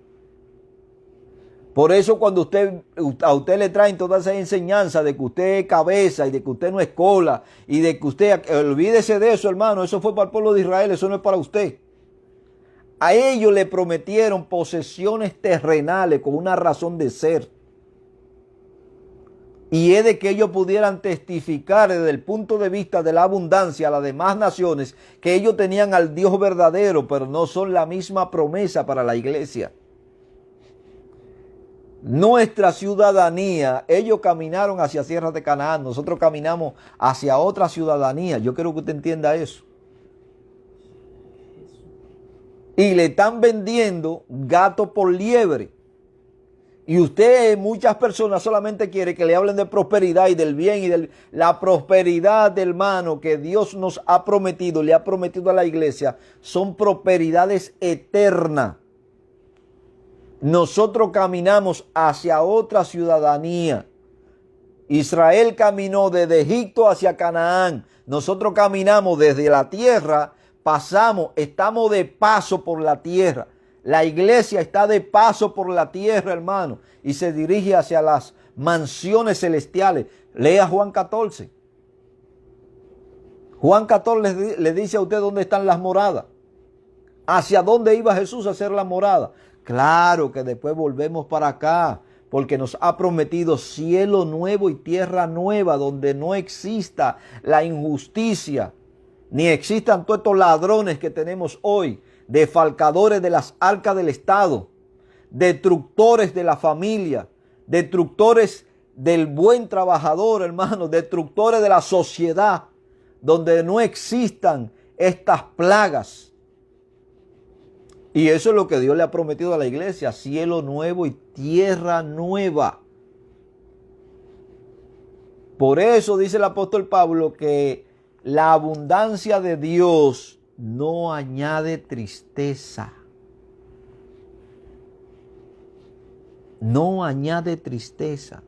Por eso cuando a usted le traen toda esa enseñanza de que usted es cabeza y de que usted no es cola y de que usted, olvídese de eso, hermano, eso fue para el pueblo de Israel, eso no es para usted. A ellos le prometieron posesiones terrenales con una razón de ser. Y es de que ellos pudieran testificar desde el punto de vista de la abundancia a las demás naciones que ellos tenían al Dios verdadero, pero no son la misma promesa para la iglesia. Nuestra ciudadanía, ellos caminaron hacia tierras de Canaán, nosotros caminamos hacia otra ciudadanía. Yo quiero que usted entienda eso. Y le están vendiendo gato por liebre. Y usted, muchas personas solamente quiere que le hablen de prosperidad y del bien y de la prosperidad, hermano, que Dios nos ha prometido, le ha prometido a la iglesia, son prosperidades eternas. Nosotros caminamos hacia otra ciudadanía. Israel caminó desde Egipto hacia Canaán. Nosotros caminamos desde la tierra, estamos de paso por la tierra. La iglesia está de paso por la tierra, hermano, y se dirige hacia las mansiones celestiales. Lea Juan 14. Juan 14 le dice a usted dónde están las moradas. ¿Hacia dónde iba Jesús a hacer la morada? Claro que después volvemos para acá, porque nos ha prometido cielo nuevo y tierra nueva, donde no exista la injusticia, ni existan todos estos ladrones que tenemos hoy, defalcadores de las arcas del Estado, destructores de la familia, destructores del buen trabajador, hermano, destructores de la sociedad, donde no existan estas plagas. Y eso es lo que Dios le ha prometido a la iglesia, cielo nuevo y tierra nueva. Por eso dice el apóstol Pablo que la abundancia de Dios no añade tristeza. No añade tristeza.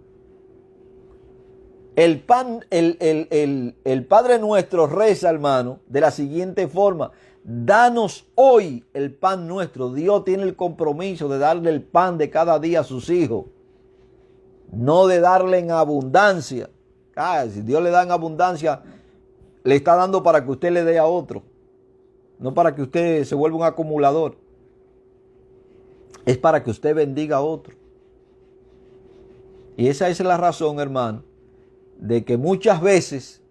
El Padre nuestro reza, hermano, de la siguiente forma: danos hoy el pan nuestro. Dios tiene el compromiso de darle el pan de cada día a sus hijos, no de darle en abundancia. Si Dios le da en abundancia, le está dando para que usted le dé a otro, no para que usted se vuelva un acumulador. Es para que usted bendiga a otro. Y esa es la razón, hermano, de que muchas veces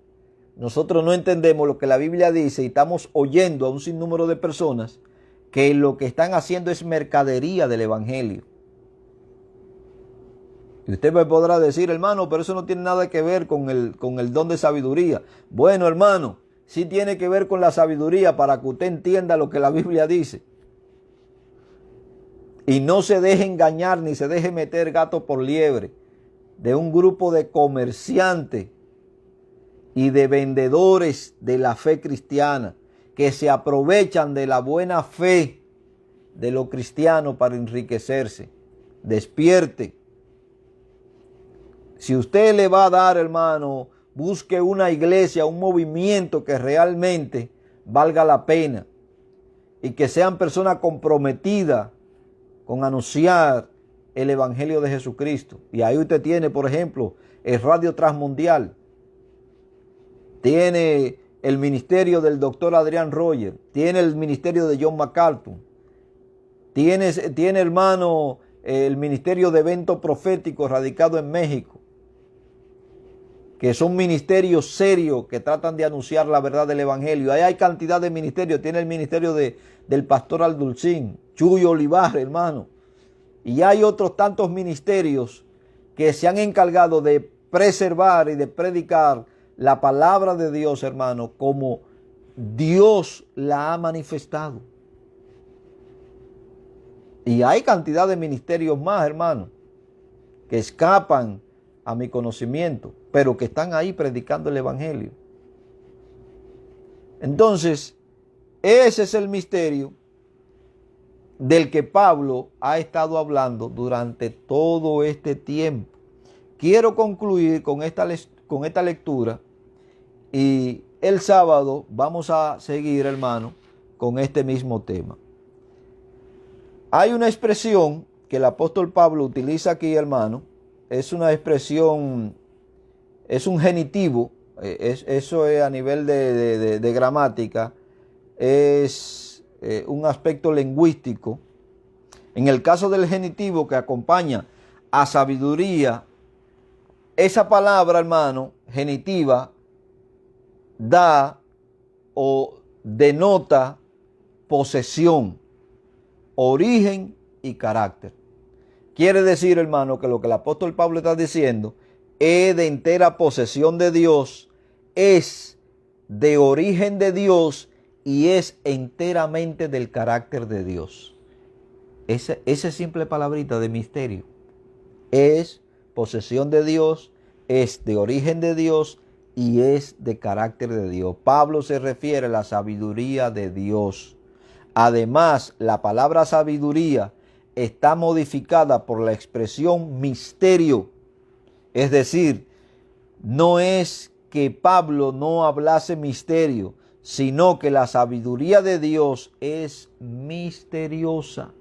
nosotros no entendemos lo que la Biblia dice y estamos oyendo a un sinnúmero de personas que lo que están haciendo es mercadería del evangelio. Y usted me podrá decir, hermano, pero eso no tiene nada que ver con el don de sabiduría. Bueno, hermano, sí tiene que ver con la sabiduría para que usted entienda lo que la Biblia dice. Y no se deje engañar ni se deje meter gato por liebre de un grupo de comerciantes y de vendedores de la fe cristiana que se aprovechan de la buena fe de los cristianos para enriquecerse. Despierte. Si usted le va a dar, hermano, busque una iglesia, un movimiento que realmente valga la pena y que sean personas comprometidas con anunciar el evangelio de Jesucristo. Y ahí usted tiene, por ejemplo, el Radio Transmundial. Tiene el ministerio del doctor Adrián Roger. Tiene el ministerio de John MacArthur. Tiene, hermano, el ministerio de eventos proféticos radicado en México, que son ministerios serios que tratan de anunciar la verdad del evangelio. Ahí hay cantidad de ministerios. Tiene el ministerio del pastor Aldulcín, Chuy Olivar, hermano. Y hay otros tantos ministerios que se han encargado de preservar y de predicar la palabra de Dios, hermano, como Dios la ha manifestado. Y hay cantidad de ministerios más, hermano, que escapan a mi conocimiento, pero que están ahí predicando el evangelio. Entonces, ese es el misterio del que Pablo ha estado hablando durante todo este tiempo. Quiero concluir con esta lectura y el sábado vamos a seguir, hermano, con este mismo tema. Hay una expresión que el apóstol Pablo utiliza aquí, hermano. Es una expresión, es un genitivo, eso es a nivel de gramática, es un aspecto lingüístico. En el caso del genitivo que acompaña a sabiduría, esa palabra, hermano, genitiva, da o denota posesión, origen y carácter. Quiere decir, hermano, que lo que el apóstol Pablo está diciendo es de entera posesión de Dios, es de origen de Dios y es enteramente del carácter de Dios. Esa simple palabrita de misterio. Es posesión de Dios, es de origen de Dios y es de carácter de Dios. Pablo se refiere a la sabiduría de Dios. Además, la palabra sabiduría está modificada por la expresión misterio. Es decir, no es que Pablo no hablase misterio, sino que la sabiduría de Dios es misteriosa,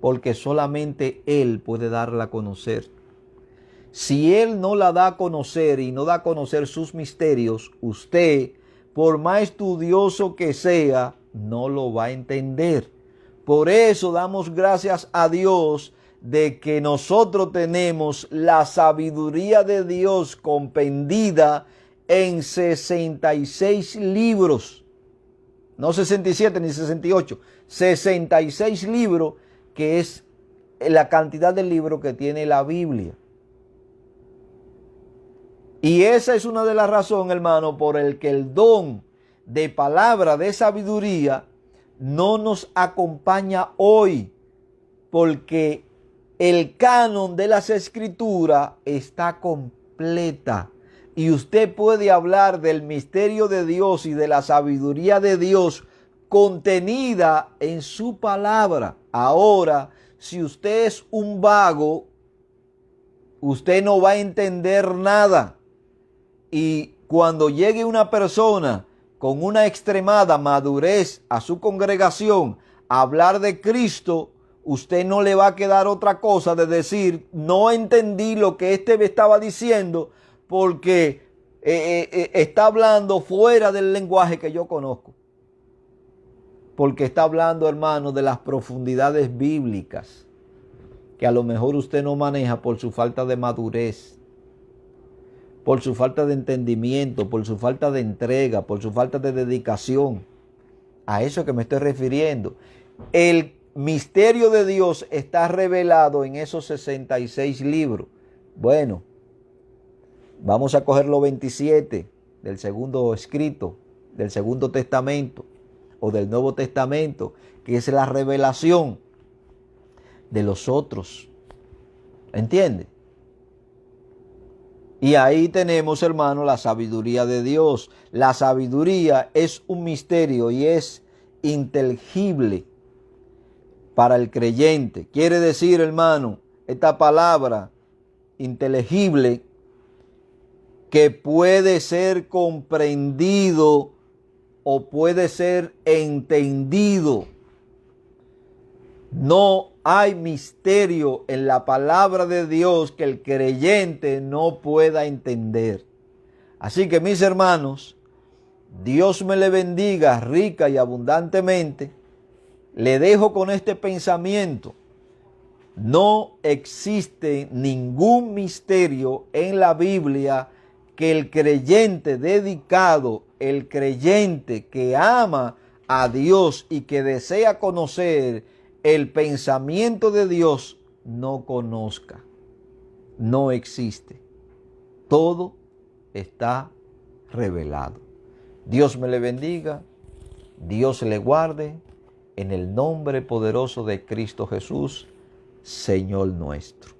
porque solamente Él puede darla a conocer. Si Él no la da a conocer y no da a conocer sus misterios, usted, por más estudioso que sea, no lo va a entender. Por eso damos gracias a Dios de que nosotros tenemos la sabiduría de Dios compendida en 66 libros. No 67 ni 68, 66 libros, que es la cantidad de libros que tiene la Biblia. Y esa es una de las razones, hermano, por el que el don de palabra de sabiduría no nos acompaña hoy, porque el canon de las escrituras está completa y usted puede hablar del misterio de Dios y de la sabiduría de Dios contenida en su palabra. Ahora, si usted es un vago, usted no va a entender nada. Y cuando llegue una persona con una extremada madurez a su congregación a hablar de Cristo, usted no le va a quedar otra cosa de decir, no entendí lo que este me estaba diciendo porque está hablando fuera del lenguaje que yo conozco. Porque está hablando, hermano, de las profundidades bíblicas que a lo mejor usted no maneja por su falta de madurez, por su falta de entendimiento, por su falta de entrega, por su falta de dedicación. A eso que me estoy refiriendo. El misterio de Dios está revelado en esos 66 libros. Bueno, vamos a coger los 27 del segundo escrito, del Segundo Testamento o del Nuevo Testamento, que es la revelación de los otros. ¿Entiende? Y ahí tenemos, hermano, la sabiduría de Dios. La sabiduría es un misterio y es inteligible para el creyente. Quiere decir, hermano, esta palabra inteligible, que puede ser comprendido o puede ser entendido. No hay misterio en la palabra de Dios que el creyente no pueda entender. Así que, mis hermanos, Dios me le bendiga rica y abundantemente. Le dejo con este pensamiento. No existe ningún misterio en la Biblia que el creyente dedicado, el creyente que ama a Dios y que desea conocer el pensamiento de Dios, no conozca. No existe. Todo está revelado. Dios me le bendiga. Dios le guarde. En el nombre poderoso de Cristo Jesús, Señor nuestro.